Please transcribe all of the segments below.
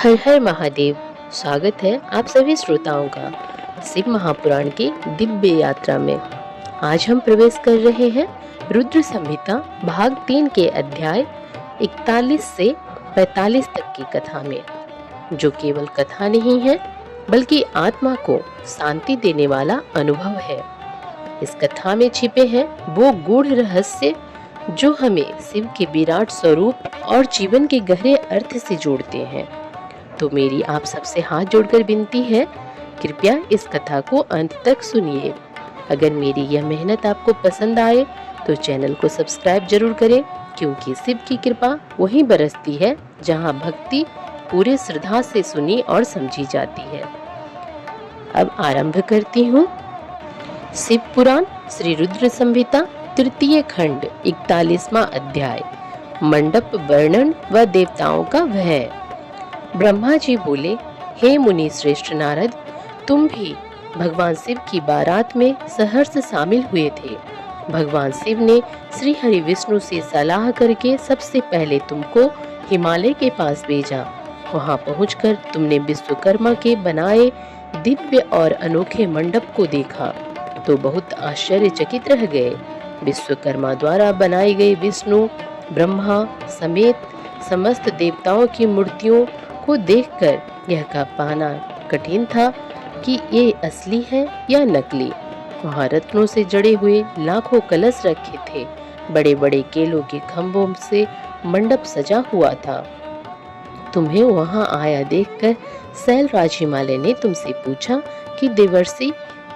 हर हर महादेव। स्वागत है आप सभी श्रोताओं का शिव महापुराण की दिव्य यात्रा में। आज हम प्रवेश कर रहे हैं रुद्र संहिता भाग 3 के अध्याय 41 से 45 तक की कथा में, जो केवल कथा नहीं है बल्कि आत्मा को शांति देने वाला अनुभव है। इस कथा में छिपे हैं वो गूढ़ रहस्य जो हमें शिव के विराट स्वरूप और जीवन के गहरे अर्थ से जोड़ते हैं। तो मेरी आप सबसे हाथ जोड़कर विनती है, कृपया इस कथा को अंत तक सुनिए। अगर मेरी यह मेहनत आपको पसंद आए तो चैनल को सब्सक्राइब जरूर करें, क्योंकि शिव की कृपा वहीं बरसती है जहां भक्ति पूरे श्रद्धा से सुनी और समझी जाती है। अब आरंभ करती हूँ। शिव पुराण श्री रुद्र संहिता तृतीय खंड 41वां अध्याय, मंडप वर्णन व देवताओं का भय। ब्रह्मा जी बोले, हे मुनि श्रेष्ठ नारद, तुम भी भगवान शिव की बारात में सहर्ष शामिल हुए थे। भगवान शिव ने श्री हरि विष्णु से सलाह करके सबसे पहले तुमको हिमालय के पास भेजा। वहां पहुंचकर तुमने विश्वकर्मा के बनाए दिव्य और अनोखे मंडप को देखा तो बहुत आश्चर्यचकित रह गए। विश्वकर्मा द्वारा बनाई गई विष्णु ब्रह्मा समेत समस्त देवताओं की मूर्तियों को देखकर यह कह पाना कठिन था कि ये असली है या नकली। वहाँ रत्नों से जड़े हुए लाखों कलश रखे थे। बड़े बड़े केलों के खंभों से मंडप सजा हुआ था। तुम्हें वहाँ आया देखकर शैलराज हिमालय ने तुमसे पूछा कि देवर्षि,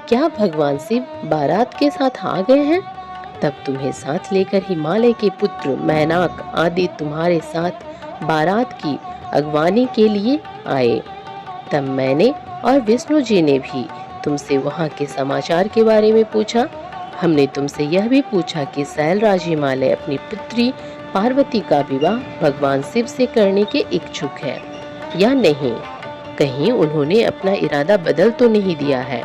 क्या भगवान शिव बारात के साथ आ गए हैं? तब तुम्हें साथ लेकर हिमालय के पुत्र मैनाक आदि तुम्हारे साथ बारात की अगवानी के लिए आए। तब मैंने और विष्णु जी ने भी तुमसे वहाँ के समाचार के बारे में पूछा। हमने तुमसे यह भी पूछा कि शैलराज हिमालय अपनी पुत्री पार्वती का विवाह भगवान शिव से करने के इच्छुक है या नहीं। कहीं उन्होंने अपना इरादा बदल तो नहीं दिया है।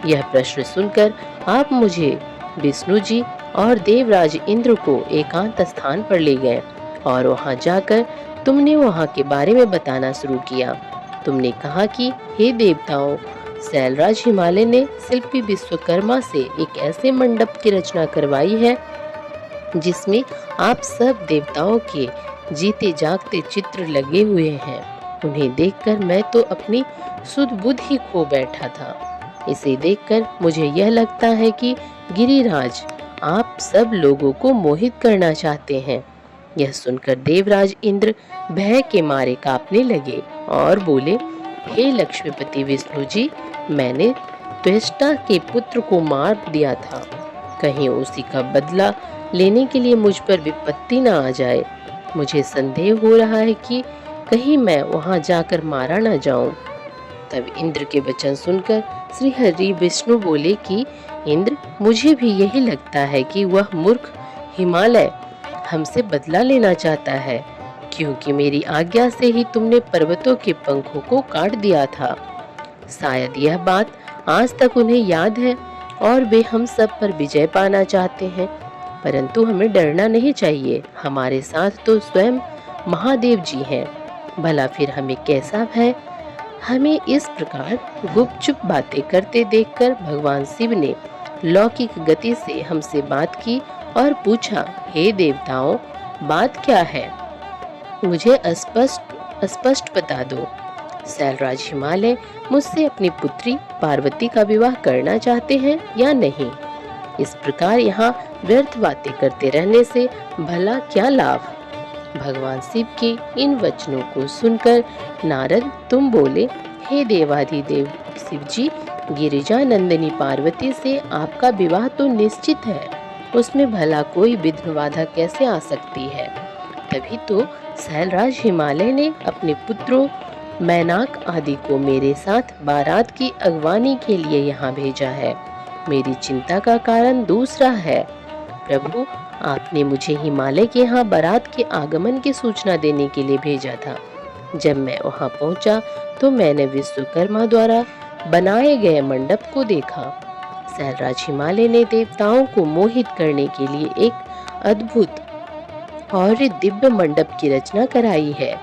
यह प्रश्न सुनकर आप मुझे विष्णु जी और देवराज इंद्र को एकांत स्थान पर ले गए और वहां जाकर तुमने वहां के बारे में बताना शुरू किया। तुमने कहा कि हे देवताओं, शैलराज हिमालय ने शिल्पी विश्वकर्मा से एक ऐसे मंडप की रचना करवाई है जिसमें आप सब देवताओं के जीते जागते चित्र लगे हुए हैं। उन्हें देखकर मैं तो अपनी सुध बुध ही खो बैठा था। इसे देखकर मुझे यह लगता है कि गिरिराज आप सब लोगों को मोहित करना चाहते हैं। यह सुनकर देवराज इंद्र भय के मारे कांपने लगे और बोले, हे लक्ष्मीपति विष्णु जी, मैंने त्वष्टा के पुत्र को मार दिया था। कहीं उसी का बदला लेने के लिए मुझ पर विपत्ति न आ जाए। मुझे संदेह हो रहा है कि कहीं मैं वहां जाकर मारा न जाऊं। तब इंद्र के वचन सुनकर श्री हरि विष्णु बोले कि इंद्र, मुझे भी यही लगता है कि वह मूर्ख हिमालय हमसे बदला लेना चाहता है, क्योंकि मेरी आज्ञा से ही तुमने पर्वतों के पंखों को काट दिया था। शायद यह बात आज तक उन्हें याद है और वे हम सब पर विजय पाना चाहते हैं। परंतु हमें डरना नहीं चाहिए। हमारे साथ तो स्वयं महादेव जी हैं। भला फिर हमें कैसा भय? हमें इस प्रकार गुपचुप बातें करते देखकर भगवान शिव ने लौकिक गति से हमसे बात की और पूछा, हे देवताओं, बात क्या है? मुझे स्पष्ट बता दो। शैलराज हिमालय मुझसे अपनी पुत्री पार्वती का विवाह करना चाहते हैं या नहीं? इस प्रकार यहाँ व्यर्थ बातें करते रहने से भला क्या लाभ? भगवान शिव के इन वचनों को सुनकर नारद तुम बोले, हे देवाधिदेव शिव जी, गिरिजा नंदिनी पार्वती से आपका विवाह तो निश्चित है। उसमें भला कोई विघ्न बाधा कैसे आ सकती है? तभी तो शैलराज हिमालय ने अपने पुत्रों मैनाक आदि को मेरे साथ बारात की अगवानी के लिए यहाँ भेजा है। मेरी चिंता का कारण दूसरा है। प्रभु, आपने मुझे हिमालय के यहाँ बारात के आगमन की सूचना देने के लिए भेजा था। जब मैं वहाँ पहुँचा तो मैंने विश्वकर्मा द्वारा बनाए गए मंडप को देखा। शैलराज हिमालय ने देवताओं को मोहित करने के लिए एक अद्भुत और दिव्य मंडप की रचना कराई है।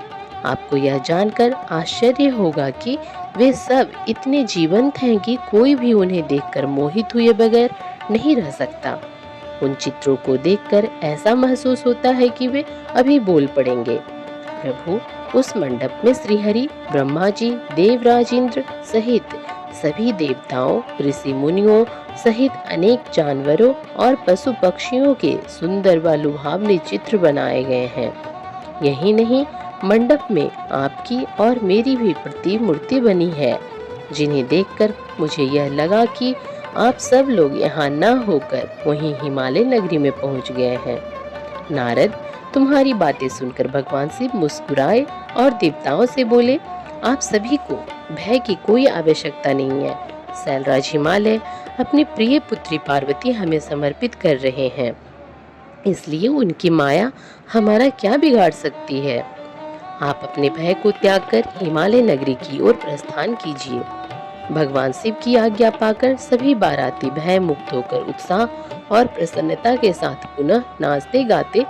आपको यह जानकर आश्चर्य होगा कि वे सब इतने जीवंत हैं कि कोई भी उन्हें देखकर मोहित हुए बगैर नहीं रह सकता। उन चित्रों को देखकर ऐसा महसूस होता है कि वे अभी बोल पड़ेंगे। प्रभु, उस मंडप में श्रीहरि, ब्रह्मा जी, देवराज इंद्र सहित सभी देवताओं, ऋषि मुनियों सहित अनेक जानवरों और पशु पक्षियों के सुंदर व लुभावने चित्र बनाए गए हैं। यही नहीं, मंडप में आपकी और मेरी भी प्रतिमूर्ति बनी है, जिन्हें देखकर मुझे यह लगा कि आप सब लोग यहाँ न होकर वहीं हिमालय नगरी में पहुँच गए हैं। नारद, तुम्हारी बातें सुनकर भगवान शिव मुस्कुराए और देवताओं से बोले, आप सभी को भय की कोई आवश्यकता नहीं है। शैलराज हिमालय अपनी प्रिय पुत्री पार्वती हमें समर्पित कर रहे हैं, इसलिए उनकी माया हमारा क्या बिगाड़ सकती है। आप अपने भय को त्याग कर हिमालय नगरी की ओर प्रस्थान कीजिए। भगवान शिव की आज्ञा पाकर सभी बाराती भय मुक्त होकर उत्साह और प्रसन्नता के साथ पुनः नाचते गाते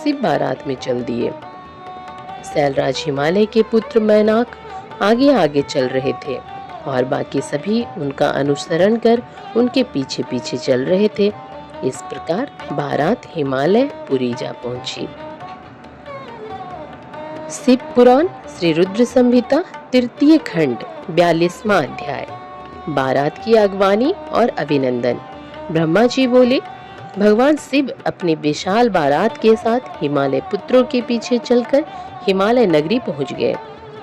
शिव बारात में चल दिए। शैलराज हिमालय के पुत्र मैनाक आगे आगे चल रहे थे और बाकी सभी उनका अनुसरण कर उनके पीछे पीछे चल रहे थे। इस प्रकार बारात हिमालय पुरी जा पहुंची। शिव पुराण श्री रुद्र संहिता तृतीय खंड 42वां अध्याय। बारात की अगवानी और अभिनंदन। ब्रह्मा जी बोले, भगवान शिव अपने विशाल बारात के साथ हिमालय पुत्रों के पीछे चलकर हिमालय नगरी पहुंच गए।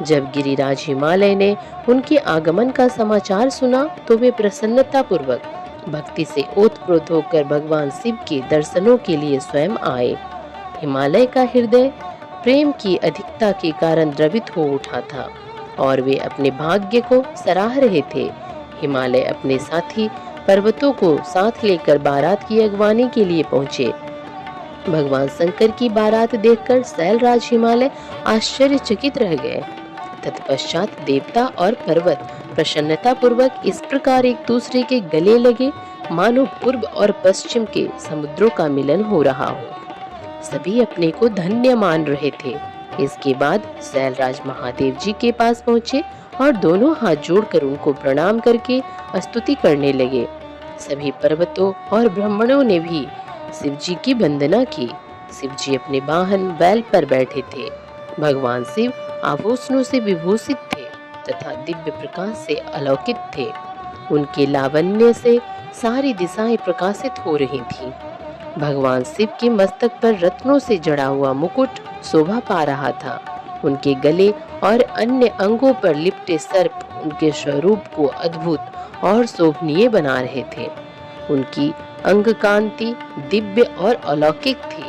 जब गिरिराज हिमालय ने उनके आगमन का समाचार सुना तो वे प्रसन्नता पूर्वक भक्ति से ओतप्रोत होकर भगवान शिव के दर्शनों के लिए स्वयं आए। हिमालय का हृदय प्रेम की अधिकता के कारण द्रवित हो उठा था और वे अपने भाग्य को सराह रहे थे। हिमालय अपने साथी पर्वतों को साथ लेकर बारात की अगवानी के लिए पहुंचे। भगवान शंकर की बारात देखकर शैलराज हिमालय आश्चर्यचकित रह गए। तत्पश्चात देवता और पर्वत प्रसन्नता पूर्वक इस प्रकार एक दूसरे के गले लगे मानो पूर्व और पश्चिम के समुद्रों का मिलन हो रहा हो। सभी अपने को धन्य मान रहे थे। इसके बाद शैलराज महादेव जी के पास पहुंचे और दोनों हाथ जोड़कर उनको प्रणाम करके स्तुति करने लगे। सभी पर्वतों और ब्राह्मणों ने भी शिव जी की वंदना की। शिव जी अपने वाहन बैल पर बैठे थे। भगवान शिव आभूषणों से विभूषित थे तथा दिव्य प्रकाश से अलौकिक थे। उनके लावण्य से सारी दिशाएं प्रकाशित हो रही थीं। भगवान शिव के मस्तक पर रत्नों से जड़ा हुआ मुकुट शोभा पा रहा था। उनके गले और अन्य अंगों पर लिपटे सर्प उनके स्वरूप को अद्भुत और शोभनीय बना रहे थे। उनकी अंग कांति दिव्य और अलौकिक थी।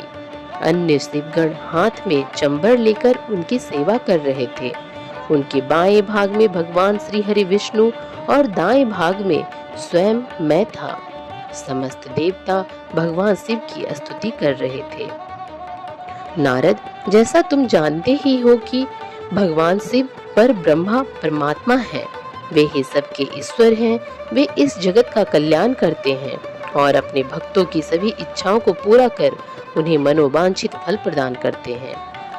अन्य शिवगण हाथ में चंबर लेकर उनकी सेवा कर रहे थे। उनके बाएं भाग में भगवान श्री हरि विष्णु और दाएं भाग में स्वयं मैं था। समस्त देवता भगवान शिव की स्तुति कर रहे थे। नारद, जैसा तुम जानते ही हो कि भगवान शिव पर ब्रह्मा परमात्मा है, वे ही सबके ईश्वर हैं। वे इस जगत का कल्याण करते हैं और अपने भक्तों की सभी इच्छाओं को पूरा कर उन्हें मनोवांछित फल प्रदान करते हैं।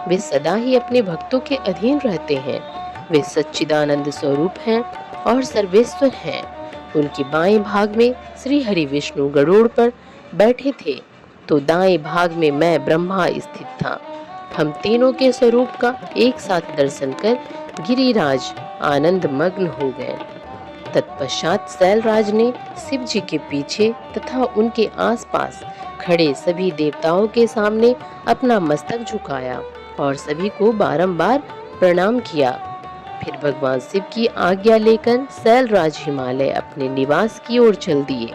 वे सदा ही अपने भक्तों के अधीन रहते हैं। वे सच्चिदानंद स्वरूप हैं और सर्वेश्वर हैं। उनके बाएं भाग में श्री हरि विष्णु गरुड़ पर बैठे थे तो दाएं भाग में मैं ब्रह्मा स्थित था। हम तीनों के स्वरूप का एक साथ दर्शन कर गिरिराज आनंद मग्न हो गए। तत्पश्चात शैलराज ने शिव जी के पीछे तथा उनके आसपास खड़े सभी देवताओं के सामने अपना मस्तक झुकाया और सभी को बारंबार प्रणाम किया। फिर भगवान शिव की आज्ञा लेकर शैलराज हिमालय अपने निवास की ओर चल दिए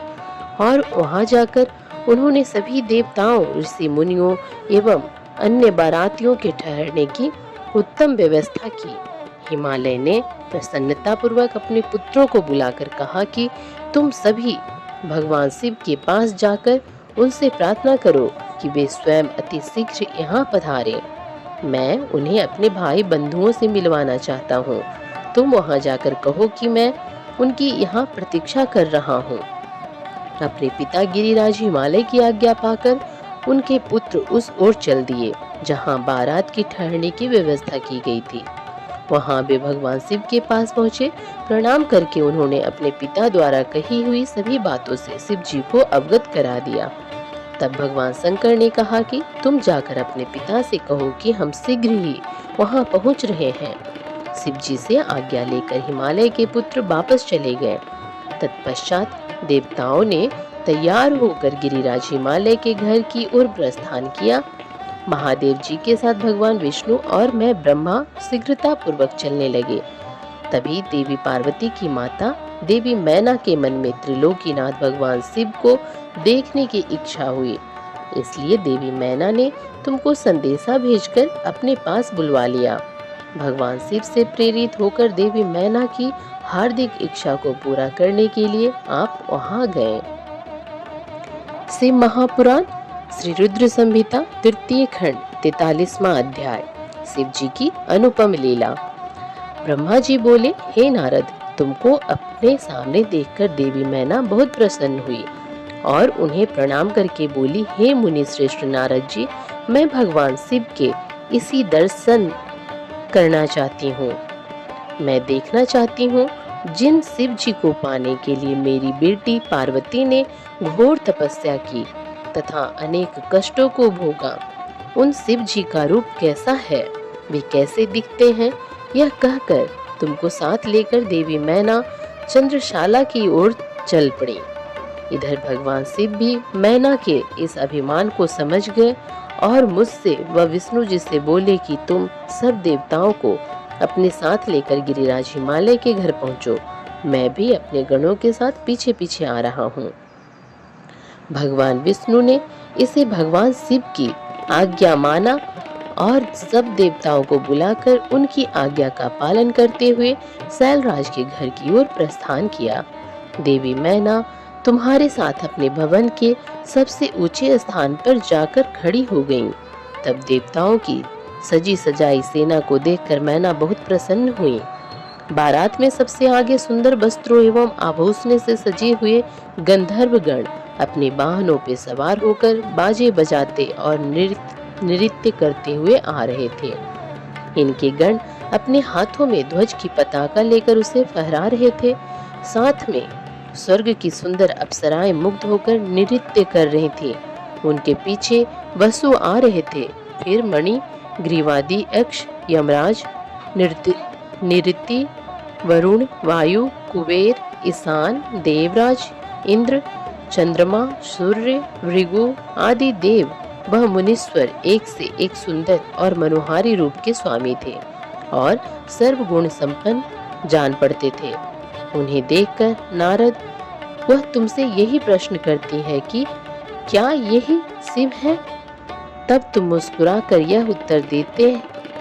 और वहां जाकर उन्होंने सभी देवताओं, ऋषि मुनियों एवं अन्य बारातियों के ठहरने की उत्तम व्यवस्था की। हिमालय ने प्रसन्नता पूर्वक अपने पुत्रों को बुलाकर कहा कि तुम सभी भगवान शिव के पास जाकर उनसे प्रार्थना करो कि वे स्वयं अति शीघ्र यहाँ पधारें। मैं उन्हें अपने भाई बंधुओं से मिलवाना चाहता हूँ। तुम वहाँ जाकर कहो कि मैं उनकी यहाँ प्रतीक्षा कर रहा हूँ। अपने पिता गिरिराज हिमालय की आज्ञा पाकर उनके पुत्र उस ओर चल दिए। जहाँ बारात की ठहरने की व्यवस्था की गई थी। वहाँ वे भगवान शिव के पास पहुँचे। प्रणाम करके उन्होंने अपने पिता द्वारा कही हुई सभी बातों से शिव जी को अवगत करा दिया। तब भगवान शंकर ने कहा कि तुम जाकर अपने पिता से कहो कि हम शीघ्र ही वहाँ पहुँच रहे हैं। शिव जी से आज्ञा लेकर हिमालय के पुत्र वापस चले गए। तत्पश्चात देवताओं ने तैयार होकर गिरिराज हिमालय के घर की ओर प्रस्थान किया। महादेव जी के साथ भगवान विष्णु और मैं ब्रह्मा शीघ्रता पूर्वक चलने लगे। तभी देवी पार्वती की माता देवी मैना के मन में त्रिलोकीनाथ भगवान शिव को देखने की इच्छा हुई। इसलिए देवी मैना ने तुमको संदेशा भेजकर अपने पास बुलवा लिया। भगवान शिव से प्रेरित होकर देवी मैना की हार्दिक इच्छा को पूरा करने के लिए आप वहां गए। शिव महापुराण श्री रुद्र संहिता तृतीय खंड 43वां अध्याय। शिव जी की अनुपम लीला। ब्रह्मा जी बोले, हे नारद, तुमको अपने सामने देखकर देवी मैना बहुत प्रसन्न हुई और उन्हें प्रणाम करके बोली, हे मुनि श्रेष्ठ नारद जी, मैं भगवान शिव के इसी दर्शन करना चाहती हूँ। मैं देखना चाहती हूँ जिन शिव जी को पाने के लिए मेरी बेटी पार्वती ने घोर तपस्या की तथा अनेक कष्टों को भोगा, उन शिव जी का रूप कैसा है, वे कैसे दिखते हैं। यह कहकर तुमको साथ लेकर देवी मैना चंद्रशाला की ओर चल पड़ी। इधर भगवान शिव भी मैना के इस अभिमान को समझ गए और मुझसे व विष्णु जी से बोले कि तुम सब देवताओं को अपने साथ लेकर गिरिराज हिमालय के घर पहुंचो। मैं भी अपने गणों के साथ पीछे पीछे आ रहा हूँ। भगवान विष्णु ने इसे भगवान शिव की आज्ञा माना और सब देवताओं को बुलाकर उनकी आज्ञा का पालन करते हुए शैलराज के घर की ओर प्रस्थान किया। देवी मैना तुम्हारे साथ अपने भवन के सबसे ऊंचे स्थान पर जाकर खड़ी हो गईं। तब देवताओं की सजी सजाई सेना को देखकर मैना बहुत प्रसन्न हुई। बारात में सबसे आगे सुंदर वस्त्रों एवं आभूषण से सजे हुए गंधर्वगण अपने वाहनों पे सवार होकर बाजे बजाते और नृत्य करते हुए आ रहे थे। इनके गण अपने हाथों में ध्वज की पताका लेकर उसे फहरा रहे थे। साथ में स्वर्ग की सुंदर अप्सराएं मुग्ध होकर नृत्य कर रही थी। उनके पीछे वसु आ रहे थे। फिर मणि, ग्रीवादी, यक्ष, यमराज, निरति, वरुण, वायु, कुबेर, ईशान, देवराज, इंद्र, चंद्रमा, सूर्य, भृगु आदि देव वह मुनीश्वर एक से एक सुंदर और मनोहारी रूप के स्वामी थे और सर्वगुण संपन्न जान पड़ते थे। उन्हें देखकर नारद वह तुमसे यही प्रश्न करती है कि क्या यही शिव है? तब तुम मुस्कुरा कर यह उत्तर देते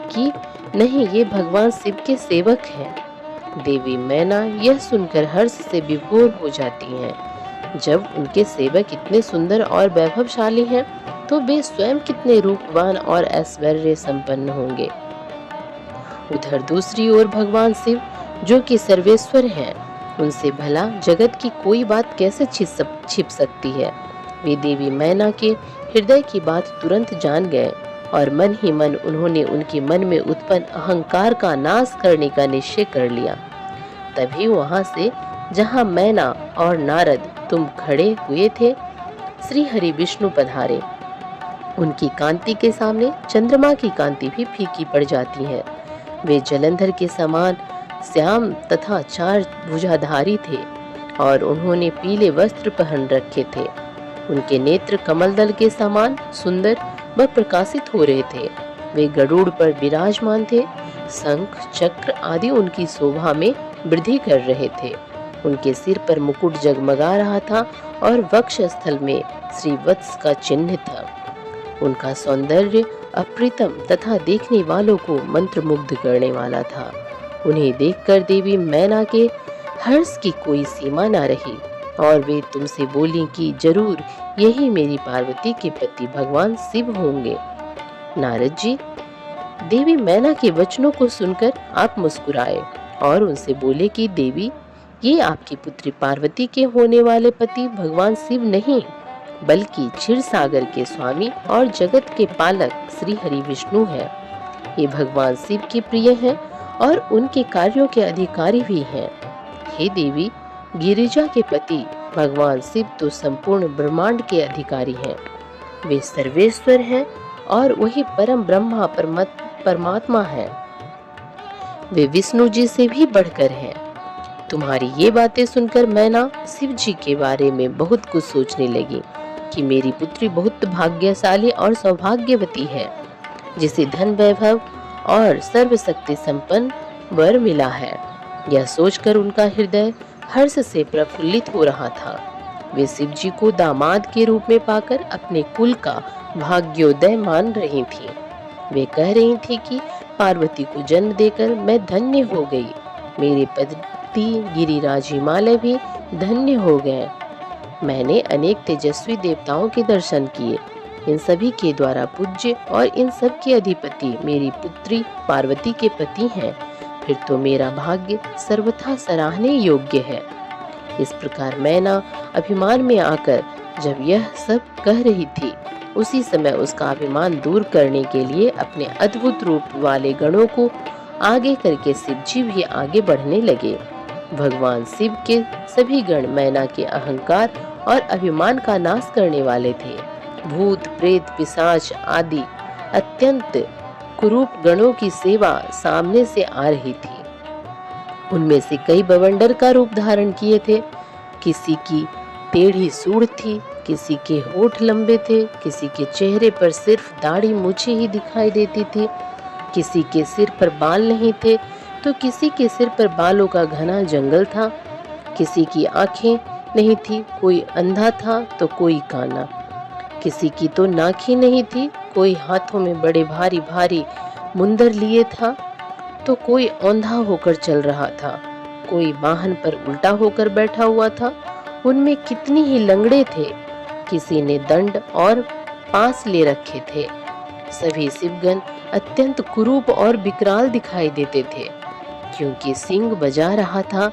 कि नहीं, ये भगवान शिव के सेवक हैं। देवी मैना यह सुनकर हर्ष से विभोर हो जाती हैं। जब उनके सेवक इतने सुंदर और वैभवशाली हैं, तो वे स्वयं कितने रूपवान और ऐश्वर्य संपन्न होंगे। उधर दूसरी ओर भगवान शिव जो कि सर्वेश्वर हैं, उनसे भला जगत की कोई बात कैसे छिप सकती है। वे देवी मैना के हृदय की बात तुरंत जान गए और मन ही मन उन्होंने उनके मन में उत्पन्न अहंकार का नाश करने का निश्चय कर लिया। तभी वहां से जहां मैना और नारद तुम खड़े हुए थे, श्री हरि विष्णु पधारे। उनकी कांति के सामने चंद्रमा की कांति भी फीकी पड़ जाती है। वे जलंधर के समान श्याम तथा 4 भुजाधारी थे और उन्होंने पीले वस्त्र पहन रखे थे। उनके नेत्र कमलदल के समान सुंदर व प्रकाशित हो रहे थे। वे गरुड़ पर विराजमान थे। शंख, चक्र आदि उनकी शोभा में वृद्धि कर रहे थे। उनके सिर पर मुकुट जगमगा रहा था और वक्ष स्थल में श्रीवत्स का चिन्ह था। उनका सौंदर्य अप्रितम तथा देखने वालों को मंत्रमुग्ध करने वाला था। उन्हें देखकर देवी मैना के हर्ष की कोई सीमा न रही और वे तुमसे बोली कि जरूर यही मेरी पार्वती के पति भगवान शिव होंगे। नारद जी, देवी मैना के वचनों को सुनकर आप मुस्कुराए और उनसे बोले कि देवी, ये आपकी पुत्री पार्वती के होने वाले पति भगवान शिव नहीं, बल्कि क्षीर सागर के स्वामी और जगत के पालक श्री हरि विष्णु हैं। ये भगवान शिव के प्रिय हैं और उनके कार्यों के अधिकारी भी हैं। हे देवी, गिरिजा के पति भगवान शिव तो संपूर्ण ब्रह्मांड के अधिकारी हैं। वे सर्वेश्वर हैं और वही परम ब्रह्मा परमात्मा है। वे विष्णु जी से भी बढ़कर हैं। तुम्हारी ये बातें सुनकर मैना शिव जी के बारे में बहुत कुछ सोचने लगी कि मेरी पुत्री बहुत भाग्यशाली और सौभाग्यवती है, जिसे धन वैभव और सर्वशक्ति संपन्न वर मिला है। यह सोचकर उनका हृदय हर्ष से प्रफुल्लित हो रहा था। वे शिव जी को दामाद के रूप में पाकर अपने कुल का भाग्योदय मान रही थी। वे कह रही थी कि पार्वती को जन्म देकर मैं धन्य हो गई। मेरे पति गिरिराज हिमालय भी धन्य हो गए। मैंने अनेक तेजस्वी देवताओं के दर्शन किए। इन सभी के द्वारा पूज्य और इन सब के अधिपति मेरी पुत्री पार्वती के पति हैं। फिर तो मेरा भाग्य सर्वथा सराहने योग्य है। इस प्रकार मैना अभिमान में आकर जब यह सब कह रही थी, उसी समय उसका अभिमान दूर करने के लिए अपने अद्भुत रूप वाले गणों को आगे करके शिव जी भी आगे बढ़ने लगे। भगवान शिव के सभी गण मैना के अहंकार और अभिमान का नाश करने वाले थे। भूत, प्रेत, पिशाच आदि अत्यंत कुरूप गणों की सेवा सामने से आ रही थी। उनमें से कई बवंडर का रूप धारण किए थे। किसी की टेढ़ी सूंड थी, किसी के होठ लंबे थे, किसी के चेहरे पर सिर्फ दाढ़ी मूछें ही दिखाई देती थी, किसी के सिर पर बाल नहीं थे तो किसी के सिर पर बालों का घना जंगल था, किसी की आंखें नहीं थी, कोई अंधा था तो कोई काना, किसी की तो नाक ही नहीं थी, कोई हाथों में बड़े भारी भारी मुंदर लिए था तो कोई औंधा होकर चल रहा था, कोई वाहन पर उल्टा होकर बैठा हुआ था। उनमें कितनी ही लंगड़े थे, किसी ने दंड और पास ले रखे थे। सभी शिवगण अत्यंत कुरूप और विकराल दिखाई देते थे, क्योंकि सिंह बजा रहा था,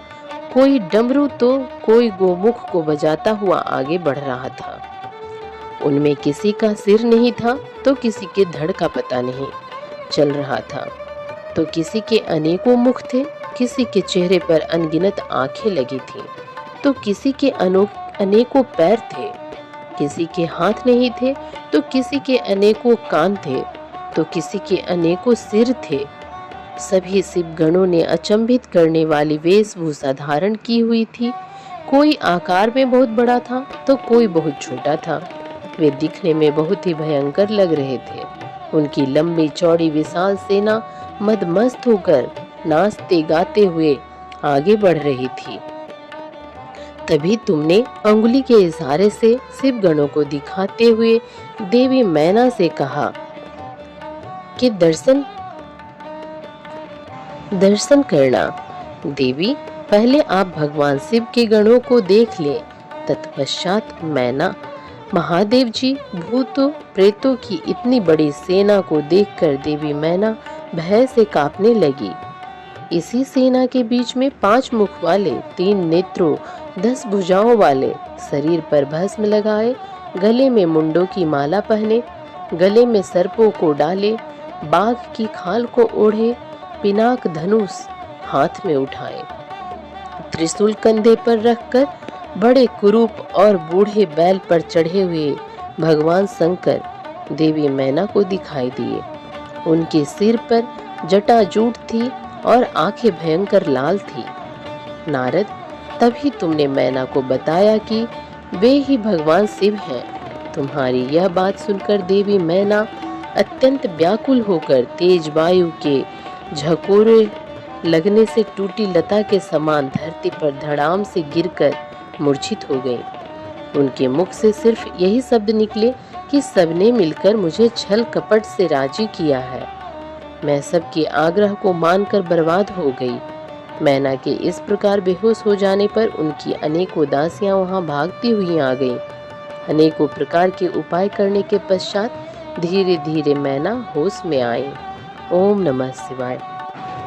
कोई डमरू तो कोई गोमुख को बजाता हुआ आगे बढ़ रहा था। उनमें किसी का सिर नहीं था तो किसी के धड़ का पता नहीं चल रहा था, तो किसी के अनेकों मुख थे, किसी के चेहरे पर अनगिनत आंखें लगी थीं, तो किसी के अनेकों पैर थे, किसी के हाथ नहीं थे तो किसी के अनेकों कान थे, तो किसी के अनेकों सिर थे। सभी शिवगणों ने अचंभित करने वाली वेशभूषा धारण की हुई थी। कोई आकार में बहुत बड़ा था तो कोई बहुत छोटा था। वे दिखने में बहुत ही भयंकर लग रहे थे। उनकी लंबी चौड़ी विशाल सेना मदमस्त होकर नाचते गाते हुए आगे बढ़ रही थी। तभी तुमने अंगुली के इशारे से शिवगणों को दिखाते हुए देवी मैना से कहा कि दर्शन करना। देवी, पहले आप भगवान शिव के गणों को देख लें। तत्पश्चात मैना, महादेव जी, भूतों प्रेतों की इतनी बड़ी सेना को देखकर देवी मैना भय से कांपने लगी। इसी सेना के बीच में 5 मुख वाले, 3 नेत्रों, 10 भुजाओं वाले, शरीर पर भस्म लगाए, गले में मुंडों की माला पहने, गले में सर्पों को डाले, बाघ की खाल को ओढ़े, पिनाक धनुष हाथ में उठाए, त्रिशूल कंधे पर रखकर बड़े कुरूप और बूढ़े बैल पर चढ़े हुए भगवान शंकर देवी मैना को दिखाई दिए। उनके सिर पर जटाजूट थी और आंखें भयंकर लाल थी। नारद, तभी तुमने मैना को बताया कि वे ही भगवान शिव हैं। तुम्हारी यह बात सुनकर देवी मैना अत्यंत व्याकुल होकर तेज वायु के झकोरे लगने से टूटी लता के समान धरती पर धड़ाम से गिरकर मूर्छित हो गई। उनके मुख से सिर्फ यही शब्द निकले कि सबने मिलकर मुझे छल कपट से राजी किया है। मैं सबके आग्रह को मानकर बर्बाद हो गई। मैना के इस प्रकार बेहोश हो जाने पर उनकी अनेकों दासियां वहां भागती हुई आ गईं। अनेकों प्रकार के उपाय करने के पश्चात धीरे धीरे मैना होश में आई। ओम नमः शिवाय।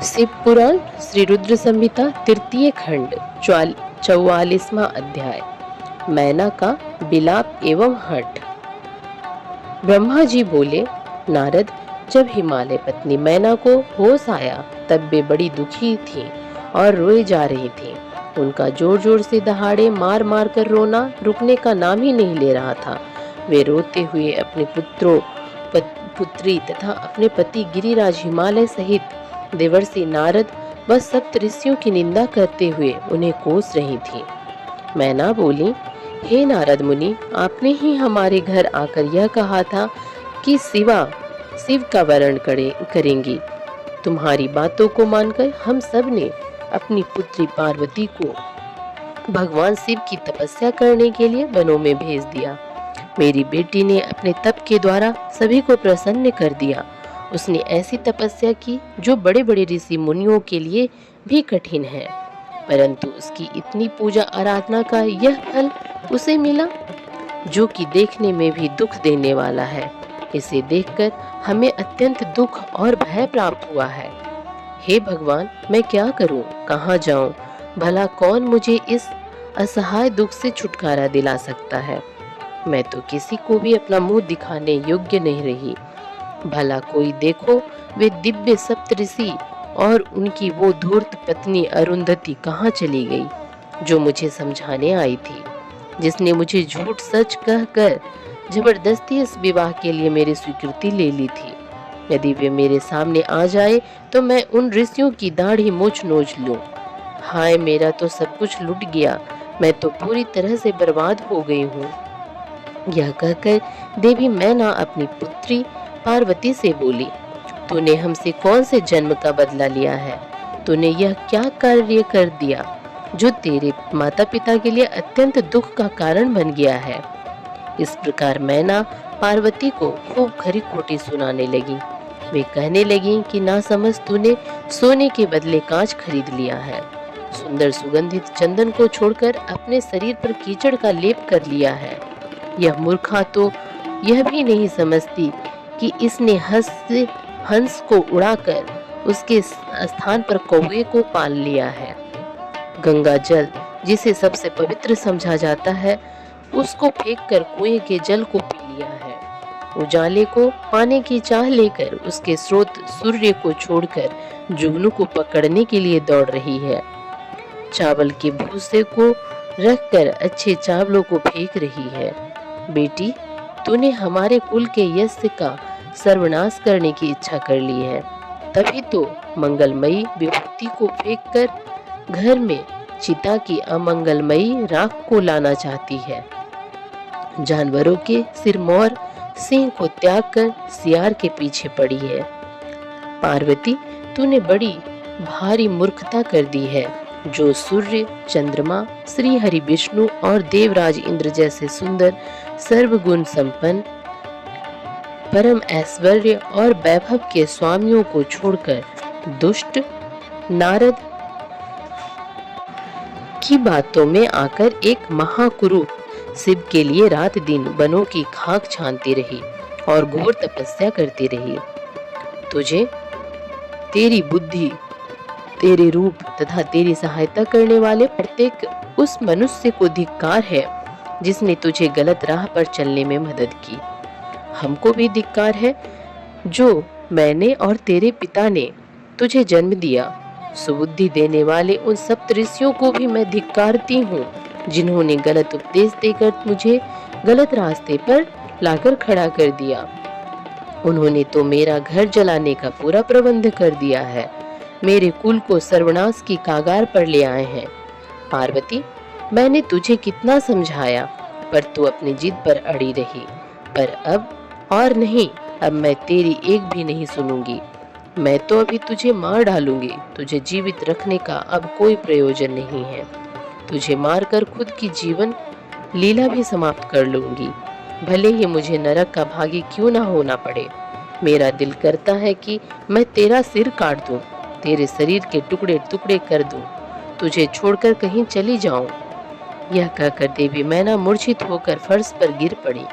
शिव पुराण श्री रुद्र संहिता 3 खंड 44वां अध्याय। मैना का विलाप एवं हठ। ब्रह्मा जी बोले, नारद, जब हिमालय पत्नी मैना को होश आया तब वे बड़ी दुखी थीं और रोए जा रही थीं। उनका जोर जोर से दहाड़े मार मार कर रोना रुकने का नाम ही नहीं ले रहा था। वे रोते हुए अपने पुत्री तथा अपने पति गिरिराज हिमालय सहित देवर्षि नारद व सप्त ऋषियों की निंदा करते हुए उन्हें कोस रही थी। मैना बोली, हे नारद मुनि, आपने ही हमारे घर आकर यह कहा था कि शिव का वरण करेंगी। तुम्हारी बातों को मानकर हम सब ने अपनी पुत्री पार्वती को भगवान शिव की तपस्या करने के लिए वनों में भेज दिया। मेरी बेटी ने अपने तप के द्वारा सभी को प्रसन्न कर दिया। उसने ऐसी तपस्या की जो बड़े बड़े ऋषि मुनियों के लिए भी कठिन है, परंतु उसकी इतनी पूजा आराधना का यह फल उसे मिला जो कि देखने में भी दुख देने वाला है। इसे देखकर हमें अत्यंत दुख और भय प्राप्त हुआ है। हे भगवान, मैं क्या करूं, कहां जाऊं? भला कौन मुझे इस असहाय दुख से छुटकारा दिला सकता है? मैं तो किसी को भी अपना मुंह दिखाने योग्य नहीं रही। भला कोई देखो, वे दिव्य सप्तऋषि और उनकी वो धूर्त पत्नी अरुंधति कहाँ चली गई, जो मुझे समझाने आई थी, जिसने मुझे झूठ सच कहकर जबरदस्ती इस विवाह के लिए मेरी स्वीकृति ले ली थी। यदि वे मेरे सामने आ जाए तो मैं उन ऋषियों की दाढ़ी मूछ नोच लूं। हाय, मेरा तो सब कुछ लुट गया, मैं तो पूरी तरह से बर्बाद हो गई हूँ। यह कहकर देवी मैना अपनी पुत्री पार्वती से बोली, तूने हमसे कौन से जन्म का बदला लिया है? तूने यह क्या कार्य कर दिया जो तेरे माता पिता के लिए अत्यंत दुख का कारण बन गया है? इस प्रकार मैना पार्वती को खूब खरी खोटी सुनाने लगी। वे कहने लगी कि ना समझ, तूने सोने के बदले कांच खरीद लिया है, सुंदर सुगंधित चंदन को छोड़कर अपने शरीर पर कीचड़ का लेप कर लिया है। यह मूर्खा तो यह भी नहीं समझती कि इसने हंस को उड़ाकर उसके स्थान पर कौवे को पाल लिया है। गंगा जल, जिसे सबसे पवित्र समझा जाता है, उसको फेंककर कुएं के जल को पी लिया है। उजाले को पाने की चाह लेकर उसके स्रोत सूर्य को छोड़कर जुगनू को पकड़ने के लिए दौड़ रही है। चावल के भूसे को रखकर अच्छे चावलों को फेंक रही है। बेटी, तूने हमारे कुल के यश का सर्वनाश करने की इच्छा कर ली है, तभी तो मंगलमयी विभूति को फेंककर घर में चिता की अमंगलमयी राख को लाना चाहती है। जानवरों के सिरमौर सिंह को त्याग कर सियार के पीछे पड़ी है। पार्वती, तूने बड़ी भारी मूर्खता कर दी है, जो सूर्य, चंद्रमा, श्री हरि विष्णु और देवराज इंद्र जैसे सुंदर, सर्वगुण संपन्न, परम ऐश्वर्य और वैभव के स्वामियों को छोड़कर दुष्ट नारद की बातों में आकर एक महाकुरूप शिव के लिए रात दिन वनों की खाक छानती रही और घोर तपस्या करती रही। तुझे, तेरी बुद्धि, तेरे रूप तथा तेरी सहायता करने वाले प्रत्येक उस मनुष्य को धिक्कार है जिसने तुझे गलत राह पर चलने में मदद की। हमको भी धिक्कार है जो मैंने और तेरे पिता ने तुझे जन्म दिया। सुबुद्धि देने वाले उन सप्त ऋषियों को भी मैं धिक्कारती हूँ, जिन्होंने गलत उपदेश देकर मुझे गलत रास्ते पर लाकर खड़ा कर दिया। उन्होंने तो मेरा घर जलाने का पूरा प्रबंध कर दिया है, मेरे कुल को सर्वनाश की कागार पर ले आए हैं। पार्वती, मैंने तुझे कितना समझाया, पर तू अपनी जिद पर अड़ी रही। पर अब और नहीं, अब मैं तेरी एक भी नहीं सुनूंगी। मैं तो अभी तुझे मार डालूंगी। तुझे जीवित रखने का अब कोई प्रयोजन नहीं है। तुझे मारकर खुद की जीवन लीला भी समाप्त कर लूंगी, भले ही मुझे नरक का भागी क्यों ना होना पड़े। मेरा दिल करता है कि मैं तेरा सिर काट दूं, तेरे शरीर के टुकड़े टुकड़े कर दूं, तुझे छोड़कर कहीं चली जाऊं। यह कहकर देवी मैना मूर्छित होकर फर्श पर गिर पड़ी।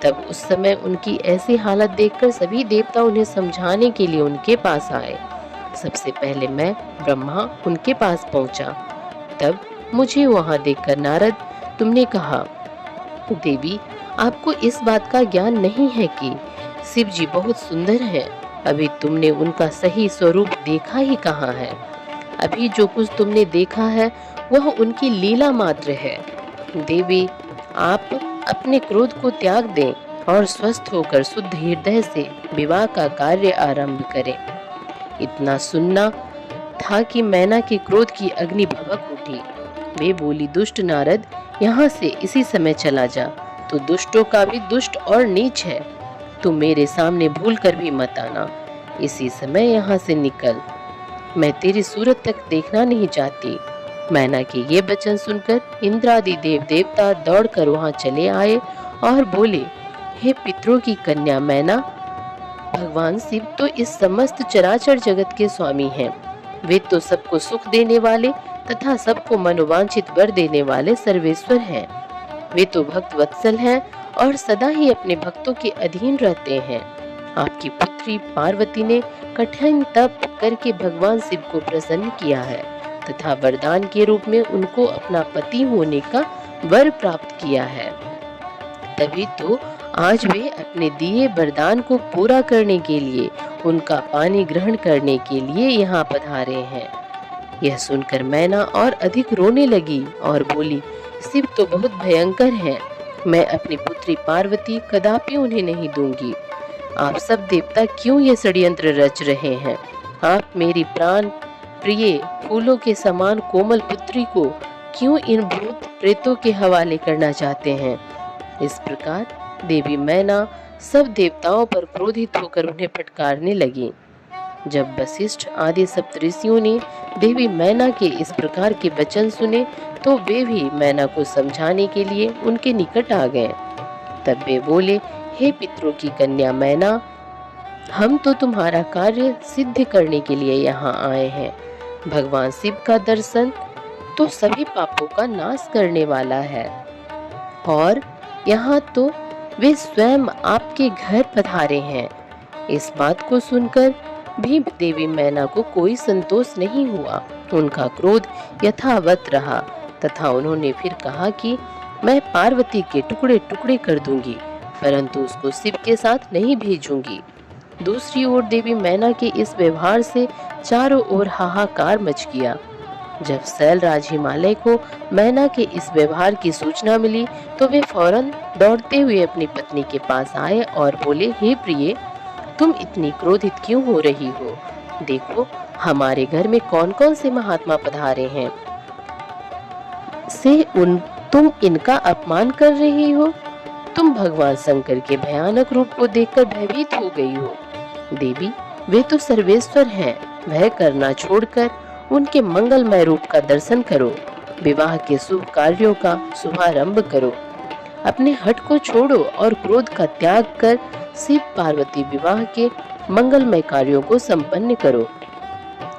तब उस समय उनकी ऐसी हालत देखकर सभी देवता उन्हें समझाने के लिए उनके पास आए। सबसे पहले मैं ब्रह्मा उनके पास पहुंचा। तब मुझे वहां देखकर नारद तुमने कहा, देवी आपको इस बात का ज्ञान नहीं है कि शिव जी बहुत सुंदर हैं। अभी तुमने उनका सही स्वरूप देखा ही कहाँ है। अभी जो कुछ तुमने देखा है वह उनकी लीला मात्र है। देवी आप अपने क्रोध को त्याग दें और स्वस्थ होकर शुद्ध हृदय से विवाह का कार्य आरंभ करें। इतना सुनना था कि मैना के क्रोध की अग्नि भभक उठी। वे बोली, दुष्ट नारद, यहाँ से इसी समय चला जा। तो दुष्टों का भी दुष्ट और नीच है। तुम मेरे सामने भूल कर भी मत आना। इसी समय यहाँ से निकल। मैं तेरी सूरत तक देखना नहीं चाहती। मैना के ये वचन सुनकर इंद्रादि देव देवता दौड़कर वहां चले आए और बोले, हे पितरों की कन्या मैना, भगवान शिव तो इस समस्त चराचर जगत के स्वामी हैं। वे तो सबको सुख देने वाले तथा सबको मनोवांछित वर देने वाले सर्वेश्वर हैं। वे तो भक्त वत्सल हैं और सदा ही अपने भक्तों के अधीन रहते हैं। आपकी पुत्री पार्वती ने कठिन तप करके भगवान शिव को प्रसन्न किया है तथा वरदान के रूप में उनको अपना पति होने का वर प्राप्त किया है। तभी तो आज वे अपने दिए वरदान को पूरा करने के लिए, उनका पानी ग्रहण करने के लिए यहाँ पधारे हैं। यह सुनकर मैना और अधिक रोने लगी और बोली, शिव तो बहुत भयंकर हैं। मैं अपनी पुत्री पार्वती कदापि उन्हें नहीं दूंगी। आप सब देवता क्यों ये षड्यंत्र रच रहे हैं? आप मेरी प्राण प्रिय फूलों के समान कोमल पुत्री को क्यों इन भूत प्रेतों के हवाले करना चाहते हैं? इस प्रकार देवी मैना सब देवताओं पर क्रोधित होकर उन्हें फटकारने लगी। जब वशिष्ठ आदि सप्तऋषियों ने देवी मैना के इस प्रकार के वचन सुने तो वे भी मैना को समझाने के लिए उनके निकट आ गए। तब वे बोले, हे पितरों की कन्या मैना, हम तो तुम्हारा कार्य सिद्ध करने के लिए यहाँ आए हैं। भगवान शिव का दर्शन तो सभी पापों का नाश करने वाला है और यहाँ तो वे स्वयं आपके घर पधारे हैं। इस बात को सुनकर भी देवी मैना को कोई संतोष नहीं हुआ। उनका क्रोध यथावत रहा तथा उन्होंने फिर कहा कि मैं पार्वती के टुकड़े टुकड़े कर दूंगी, परंतु उसको शिव के साथ नहीं भेजूंगी। दूसरी ओर देवी मैना के इस व्यवहार से चारों ओर हाहाकार मच गया। जब शैलराज हिमालय को मैना के इस व्यवहार की सूचना मिली तो वे फौरन दौड़ते हुए अपनी पत्नी के पास आए और बोले, हे प्रिय, तुम इतनी क्रोधित क्यों हो रही हो? देखो हमारे घर में कौन कौन से महात्मा पधारे हैं। तुम इनका अपमान कर रही हो। तुम भगवान शंकर के भयानक रूप को देखकर भयभीत हो गई हो। देवी, वे तो सर्वेश्वर हैं। भय करना छोड़कर उनके मंगलमय रूप का दर्शन करो। विवाह के शुभ कार्यों का शुभारंभ करो। अपने हठ को छोड़ो और क्रोध का त्याग कर शिव पार्वती विवाह के मंगलमय कार्यों को संपन्न करो।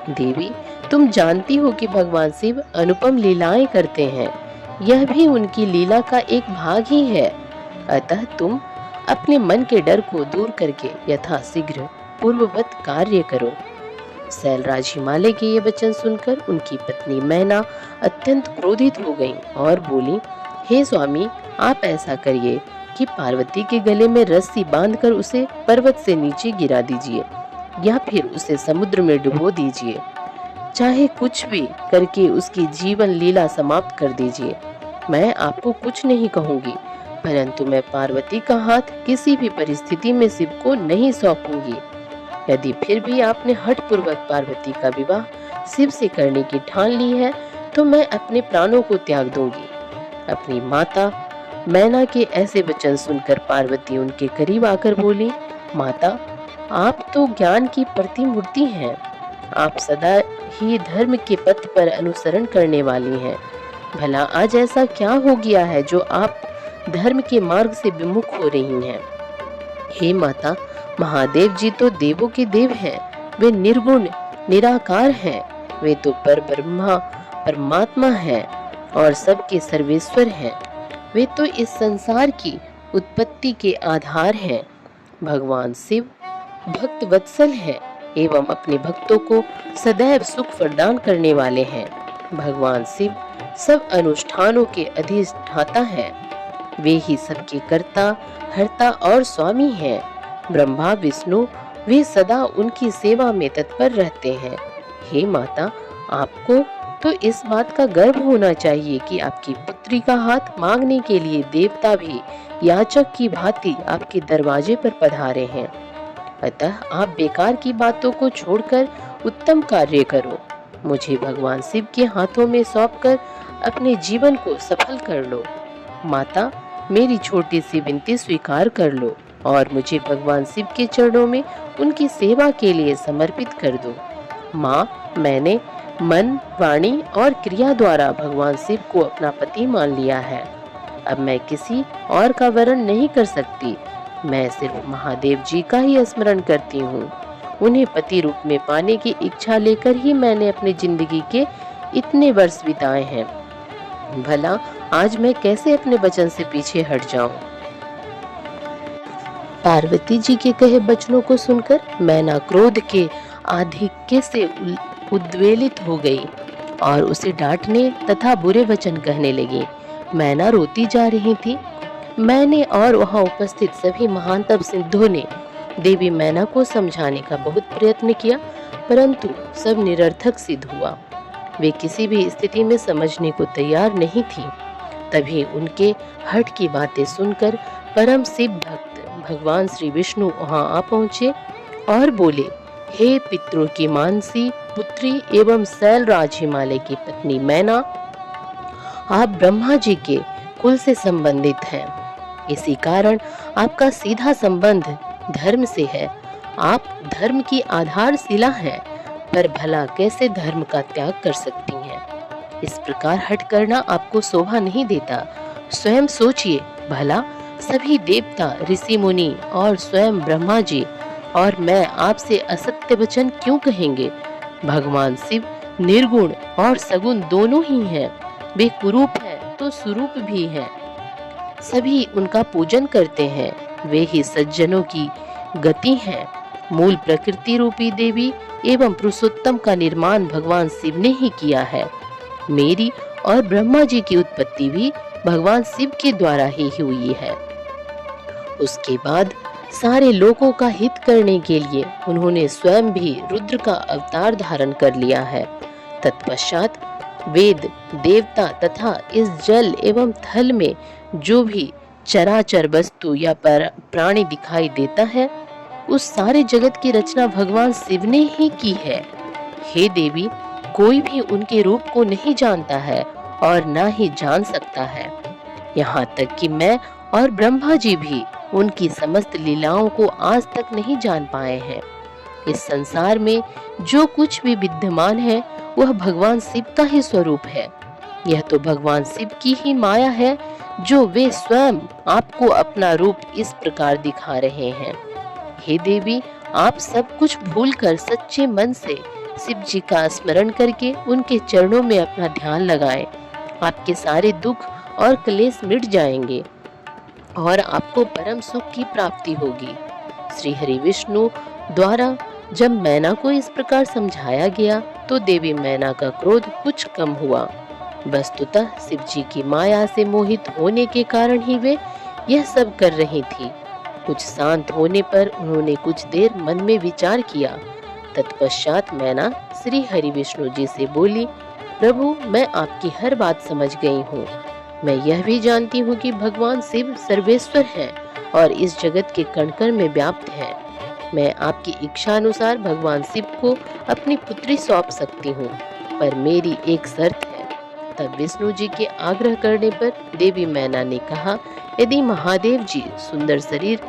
देवी, तुम जानती हो कि भगवान शिव अनुपम लीलाएं करते हैं। यह भी उनकी लीला का एक भाग ही है। अतः तुम अपने मन के डर को दूर करके यथाशीघ्र पूर्ववत कार्य करो। शैलराज हिमालय के ये वचन सुनकर उनकी पत्नी मैना अत्यंत क्रोधित हो गईं और बोली, हे स्वामी, आप ऐसा करिए कि पार्वती के गले में रस्सी बांधकर उसे पर्वत से नीचे गिरा दीजिए या फिर उसे समुद्र में डुबो दीजिए। चाहे कुछ भी करके उसकी जीवन लीला समाप्त कर दीजिए। मैं आपको कुछ नहीं कहूंगी, परंतु मैं पार्वती का हाथ किसी भी परिस्थिति में शिव को नहीं सौंपूंगी। यदि फिर भी आपने हठपूर्वक पार्वती का विवाह शिव से करने की ठान ली है तो मैं अपने प्राणों को त्याग दूंगी। अपनी माता मैना के ऐसे वचन सुनकर पार्वती उनके करीब आकर बोली, माता, आप तो ज्ञान की प्रतिमूर्ति हैं। आप सदा ही धर्म के पथ पर अनुसरण करने वाली हैं। भला आज ऐसा क्या हो गया है जो आप धर्म के मार्ग से विमुख हो रही हैं? हे माता, महादेव जी तो देवों के देव हैं। वे निर्गुण निराकार हैं। वे तो परब्रह्मा परमात्मा हैं और सबके सर्वेश्वर हैं। वे तो इस संसार की उत्पत्ति के आधार हैं। भगवान शिव भक्त वत्सल हैं एवं अपने भक्तों को सदैव सुख प्रदान करने वाले हैं। भगवान शिव सब अनुष्ठानों के अधिष्ठाता हैं। वे ही सबके कर्ता, हर्ता और स्वामी हैं। ब्रह्मा विष्णु वे सदा उनकी सेवा में तत्पर रहते हैं। हे माता, आपको तो इस बात का गर्व होना चाहिए कि आपकी पुत्री का हाथ मांगने के लिए देवता भी याचक की भांति आपके दरवाजे पर पधारे हैं। अतः आप बेकार की बातों को छोड़कर उत्तम कार्य करो। मुझे भगवान शिव के हाथों में सौंपकर अपने जीवन को सफल कर लो। माता, मेरी छोटी सी विनती स्वीकार कर लो और मुझे भगवान शिव के चरणों में उनकी सेवा के लिए समर्पित कर दो। माँ, मैंने मन, वाणी और क्रिया द्वारा भगवान शिव को अपना पति मान लिया है। अब मैं किसी और का वरण नहीं कर सकती। मैं सिर्फ महादेव जी का ही स्मरण करती हूँ। उन्हें पति रूप में पाने की इच्छा लेकर ही मैंने अपनी जिंदगी के इतने वर्ष बिताए हैं। भला आज मैं कैसे अपने वचन से पीछे हट जाऊं? पार्वती जी के कहे वचनों को सुनकर मैना क्रोध के आधिक्य से उद्वेलित हो गई और उसे डांटने तथा बुरे वचन कहने लगी। मैना रोती जा रही थी। मैंने और वहां उपस्थित सभी महान तप सिद्धों ने देवी मैना को समझाने का बहुत प्रयत्न किया, परंतु सब निरर्थक सिद्ध हुआ। वे किसी भी स्थिति में समझने को तैयार नहीं थी। तभी उनके हठ की बातें सुनकर परम शिव भक्त भगवान श्री विष्णु वहां आ पहुंचे और बोले, हे पितरों की मानसी पुत्री एवं शैलराज हिमालय की पत्नी मैना, आप ब्रह्मा जी के कुल से संबंधित हैं। इसी कारण आपका सीधा संबंध धर्म से है। आप धर्म की आधारशिला हैं, पर भला कैसे धर्म का त्याग कर सकती हैं? इस प्रकार हट करना आपको शोभा नहीं देता। स्वयं सोचिए, भला सभी देवता, ऋषि मुनि और स्वयं ब्रह्मा जी और मैं आपसे असत्य वचन क्यों कहेंगे? भगवान शिव निर्गुण और सगुण दोनों ही हैं। वे कुरूप हैं तो सुरूप भी हैं। सभी उनका पूजन करते हैं। वे ही सज्जनों की गति हैं। मूल प्रकृति रूपी देवी एवं पुरुषोत्तम का निर्माण भगवान शिव ने ही किया है। मेरी और ब्रह्मा जी की उत्पत्ति भी भगवान शिव के द्वारा ही हुई है। उसके बाद सारे लोगों का हित करने के लिए उन्होंने स्वयं भी रुद्र का अवतार धारण कर लिया है। तत्पश्चात वेद, देवता तथा इस जल एवं थल में जो भी चराचर वस्तु या प्राणी दिखाई देता है, उस सारे जगत की रचना भगवान शिव ने ही की है। हे देवी, कोई भी उनके रूप को नहीं जानता है और ना ही जान सकता है। यहाँ तक कि मैं और ब्रह्मा जी भी उनकी समस्त लीलाओं को आज तक नहीं जान पाए हैं। इस संसार में जो कुछ भी विद्यमान है वह भगवान शिव का ही स्वरूप है। यह तो भगवान शिव की ही माया है जो वे स्वयं आपको अपना रूप इस प्रकार दिखा रहे हैं। हे देवी, आप सब कुछ भूलकर सच्चे मन से शिव जी का स्मरण करके उनके चरणों में अपना ध्यान लगाएं। आपके सारे दुख और क्लेश मिट जाएंगे और आपको परम सुख की प्राप्ति होगी। श्री हरि विष्णु द्वारा जब मैना को इस प्रकार समझाया गया तो देवी मैना का क्रोध कुछ कम हुआ। वस्तुतः शिव जी की माया से मोहित होने के कारण ही वे यह सब कर रही थी। कुछ शांत होने पर उन्होंने कुछ देर मन में विचार किया। तत्पश्चात मैना श्री हरि विष्णु जी से बोली, प्रभु, मैं आपकी हर बात समझ गई हूँ। मैं यह भी जानती हूँ कि भगवान शिव सर्वेश्वर हैं और इस जगत के कण-कण में व्याप्त हैं। मैं आपकी इच्छा अनुसार भगवान शिव को अपनी पुत्री सौंप सकती हूँ, पर मेरी एक शर्त है। तब विष्णु जी के आग्रह करने पर देवी मैना ने कहा, यदि महादेव जी सुंदर शरीर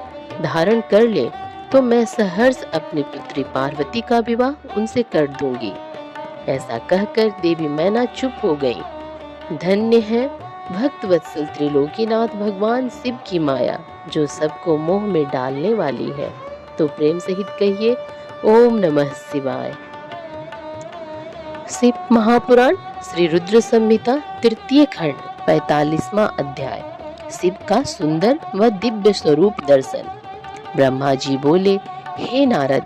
धारण कर ले तो मैं सहर्ष अपनी पुत्री पार्वती का विवाह उनसे कर दूंगी। ऐसा कहकर देवी मैना चुप हो गई। धन्य है भक्त वत्सल त्रिलोकीनाथ भगवान शिव की माया, जो सबको मोह में डालने वाली है। तो प्रेम सहित कहिए, ओम नमः शिवाय। शिव महापुराण श्री रुद्र संहिता तृतीय खंड 45वां अध्याय। शिव का सुंदर व दिव्य स्वरूप दर्शन। ब्रह्मा जी बोले, हे नारद,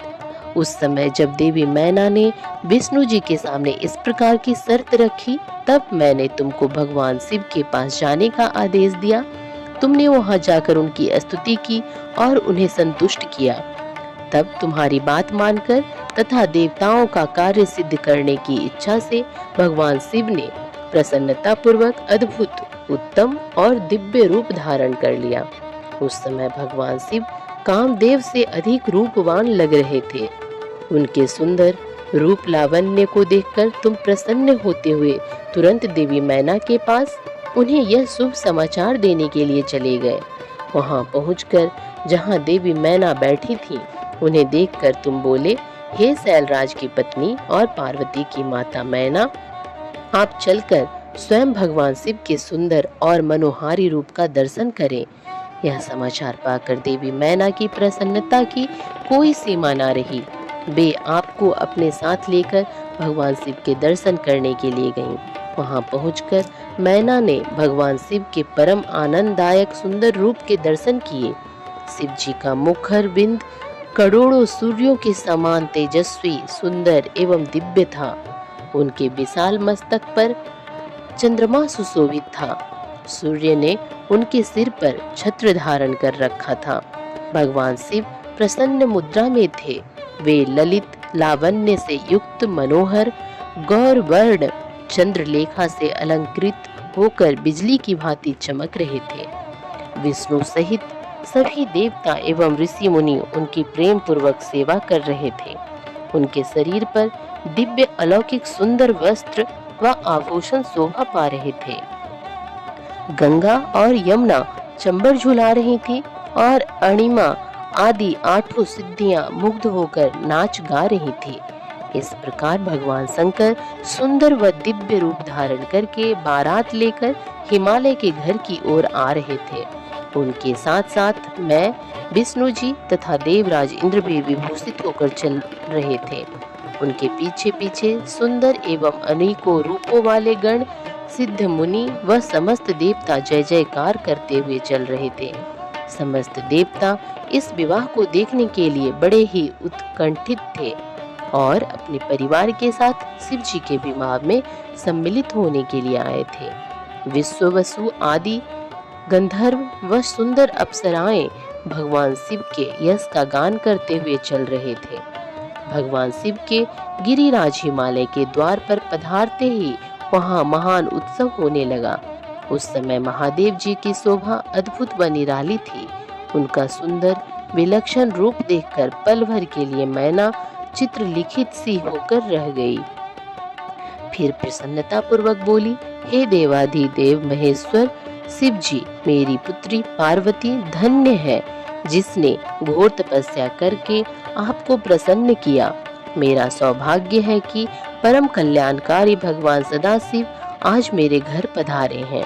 उस समय जब देवी मैना ने विष्णु जी के सामने इस प्रकार की शर्त रखी, तब मैंने तुमको भगवान शिव के पास जाने का आदेश दिया। तुमने वहां जाकर उनकी स्तुति की और उन्हें संतुष्ट किया। तब तुम्हारी बात मानकर तथा देवताओं का कार्य सिद्ध करने की इच्छा से भगवान शिव ने प्रसन्नता पूर्वक अद्भुत, उत्तम और दिव्य रूप धारण कर लिया। उस समय भगवान शिव कामदेव से अधिक रूपवान लग रहे थे। उनके सुंदर रूप लावण्य को देखकर तुम प्रसन्न होते हुए तुरंत देवी मैना के पास उन्हें यह शुभ समाचार देने के लिए चले गए। वहां पहुंचकर जहां देवी मैना बैठी थी, उन्हें देखकर तुम बोले, हे शैलराज की पत्नी और पार्वती की माता मैना, आप चलकर स्वयं भगवान शिव के सुंदर और मनोहारी रूप का दर्शन करें। यह समाचार पाकर देवी मैना की प्रसन्नता की कोई सीमा न रही। वे आपको अपने साथ लेकर भगवान शिव के दर्शन करने के लिए गईं। वहां पहुंचकर मैना ने भगवान शिव के परम आनंददायक सुंदर रूप के दर्शन किए। शिव जी का मुखर बिंद करोड़ों सूर्यों के समान तेजस्वी, सुंदर एवं दिव्य था। उनके विशाल मस्तक पर चंद्रमा सुशोभित था। सूर्य ने उनके सिर पर छत्र धारण कर रखा था। भगवान शिव प्रसन्न मुद्रा में थे। वे ललित लावण्य से युक्त मनोहर गौरवर्ण चंद्रलेखा से अलंकृत होकर बिजली की भांति चमक रहे थे। विष्णु सहित सभी देवता एवं ऋषि मुनि उनकी प्रेम पूर्वक सेवा कर रहे थे। उनके शरीर पर दिव्य अलौकिक सुंदर वस्त्र व आभूषण शोभा पा रहे थे। गंगा और यमुना चंबर झुला रही थी और अणिमा आदि आठों सिद्धियां मुग्ध होकर नाच गा रही थी। इस प्रकार भगवान शंकर सुंदर व दिव्य रूप धारण करके बारात लेकर हिमालय के घर की ओर आ रहे थे। उनके साथ साथ मैं, विष्णु जी तथा देवराज इंद्र भी विभूषित होकर चल रहे थे। उनके पीछे पीछे सुंदर एवं अनेकों रूपों वाले गण, सिद्ध मुनि व समस्त देवता जय जयकार करते हुए चल रहे थे। समस्त देवता इस विवाह को देखने के लिए बड़े ही उत्कंठित थे और अपने परिवार के साथ शिव जी के विवाह में सम्मिलित होने के लिए आए थे। विश्ववसु आदि गंधर्व व सुंदर अप्सराएं भगवान शिव के यश का गान करते हुए चल रहे थे। भगवान शिव के गिरिराज हिमालय के द्वार पर पधारते ही वहां महान उत्सव होने लगा। उस समय महादेव जी की शोभा अद्भुत व निराली थी। उनका सुंदर विलक्षण रूप देखकर पल भर के लिए मैना चित्र लिखित सी होकर रह गई। फिर प्रसन्नता पूर्वक बोली, हे देवाधिदेव महेश्वर शिव जी, मेरी पुत्री पार्वती धन्य है जिसने घोर तपस्या करके आपको प्रसन्न किया। मेरा सौभाग्य है कि परम कल्याणकारी भगवान सदाशिव आज मेरे घर पधारे हैं।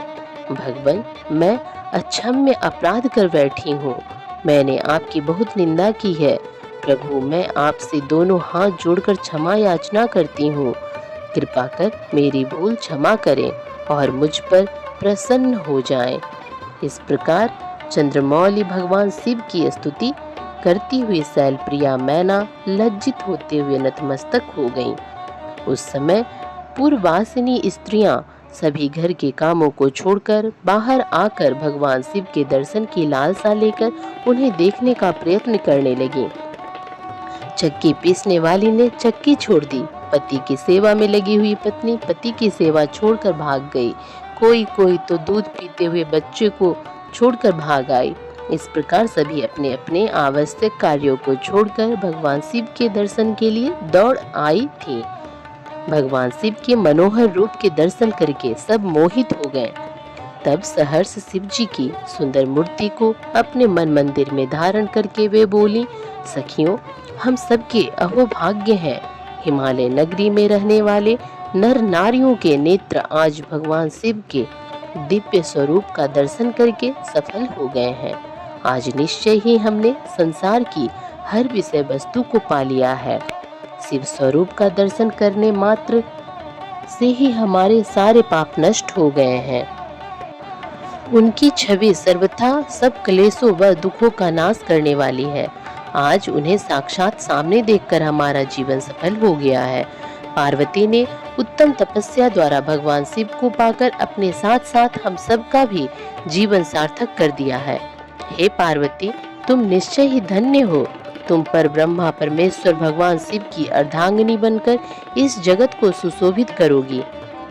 भगवान, मैं अक्षम्य अपराध कर बैठी हूँ। मैंने आपकी बहुत निंदा की है। प्रभु, मैं आपसे दोनों हाथ जोड़कर क्षमा याचना करती हूँ। कृपा कर मेरी भूल क्षमा करें और मुझ पर प्रसन्न हो जाएं। इस प्रकार चंद्रमौली भगवान शिव की स्तुति करती हुई शैलप्रिया मैना लज्जित होते हुए नतमस्तक हो गईं। उस समय पूर्ववासिनी स्त्रियां सभी घर के कामों को छोड़कर बाहर आकर भगवान शिव के दर्शन की लालसा लेकर उन्हें देखने का प्रयत्न करने लगी। चक्की पीसने वाली ने चक्की छोड़ दी। पति की सेवा में लगी हुई पत्नी पति की सेवा छोड़कर भाग गई। कोई तो दूध पीते हुए बच्चे को छोड़कर भाग आई। इस प्रकार सभी अपने अपने आवश्यक कार्यों को छोड़कर भगवान शिव के दर्शन के लिए दौड़ आई थी। भगवान शिव के मनोहर रूप के दर्शन करके सब मोहित हो गए। तब सहर्ष शिव जी की सुंदर मूर्ति को अपने मन मंदिर में धारण करके वे बोली, सखियों, हम सबके अहोभाग्य हैं। हिमालय नगरी में रहने वाले नर नारियों के नेत्र आज भगवान शिव के दिव्य स्वरूप का दर्शन करके सफल हो गए हैं। आज निश्चय ही हमने संसार की हर विषय वस्तु को पा लिया है। शिव स्वरूप का दर्शन करने मात्र से ही हमारे सारे पाप नष्ट हो गए हैं। उनकी छवि सर्वथा सब क्लेशों व दुखों का नाश करने वाली है। आज उन्हें साक्षात सामने देखकर हमारा जीवन सफल हो गया है। पार्वती ने उत्तम तपस्या द्वारा भगवान शिव को पाकर अपने साथ साथ हम सबका भी जीवन सार्थक कर दिया है। हे पार्वती, तुम निश्चय ही धन्य हो। तुम पर ब्रह्मा परमेश्वर भगवान शिव की अर्धांगिनी बनकर इस जगत को सुशोभित करोगी।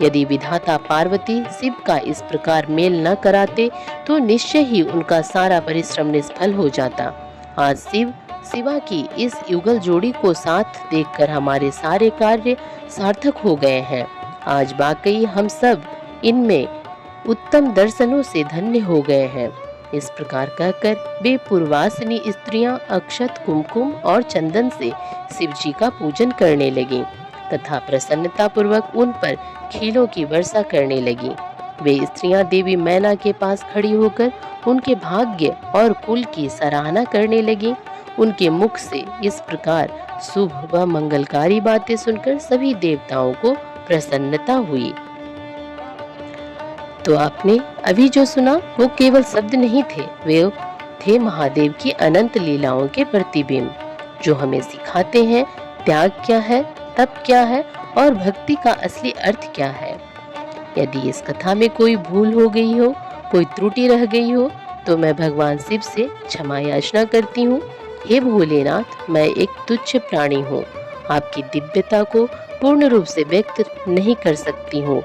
यदि विधाता पार्वती शिव का इस प्रकार मेल न कराते तो निश्चय ही उनका सारा परिश्रम निष्फल हो जाता। आज शिव शिवा की इस युगल जोड़ी को साथ देखकर हमारे सारे कार्य सार्थक हो गए हैं। आज वाकई हम सब इनमें उत्तम दर्शनों से धन्य हो गए हैं। इस प्रकार कहकर वे पूर्वासिनी स्त्रियां अक्षत, कुमकुम और चंदन से शिव जी का पूजन करने लगीं तथा प्रसन्नता पूर्वक उन पर खीलों की वर्षा करने लगी। वे स्त्रियां देवी मैना के पास खड़ी होकर उनके भाग्य और कुल की सराहना करने लगी। उनके मुख से इस प्रकार शुभ व मंगलकारी बातें सुनकर सभी देवताओं को प्रसन्नता हुई। तो आपने अभी जो सुना वो केवल शब्द नहीं थे, वे थे महादेव की अनंत लीलाओं के प्रतिबिंब, जो हमें सिखाते हैं त्याग क्या है, तप क्या है और भक्ति का असली अर्थ क्या है। यदि इस कथा में कोई भूल हो गई हो, कोई त्रुटि रह गई हो, तो मैं भगवान शिव से क्षमा याचना करती हूँ। हे भोलेनाथ, मैं एक तुच्छ प्राणी हूँ, आपकी दिव्यता को पूर्ण रूप से व्यक्त नहीं कर सकती हूँ,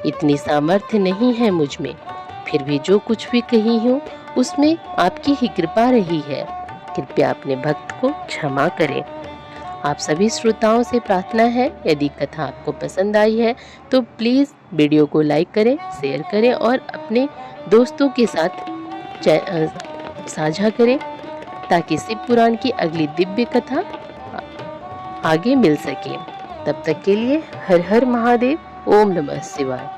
इतनी सामर्थ्य नहीं है मुझ में। फिर भी जो कुछ भी कही हूँ उसमें आपकी ही कृपा रही है। कृपया अपने भक्त को क्षमा करें। आप सभी श्रोताओं से प्रार्थना है, यदि कथा आपको पसंद आई है तो प्लीज़ वीडियो को लाइक करें, शेयर करें और अपने दोस्तों के साथ साझा करें, ताकि शिव पुराण की अगली दिव्य कथा आगे मिल सके। तब तक के लिए हर हर महादेव। ओम नमः शिवाय।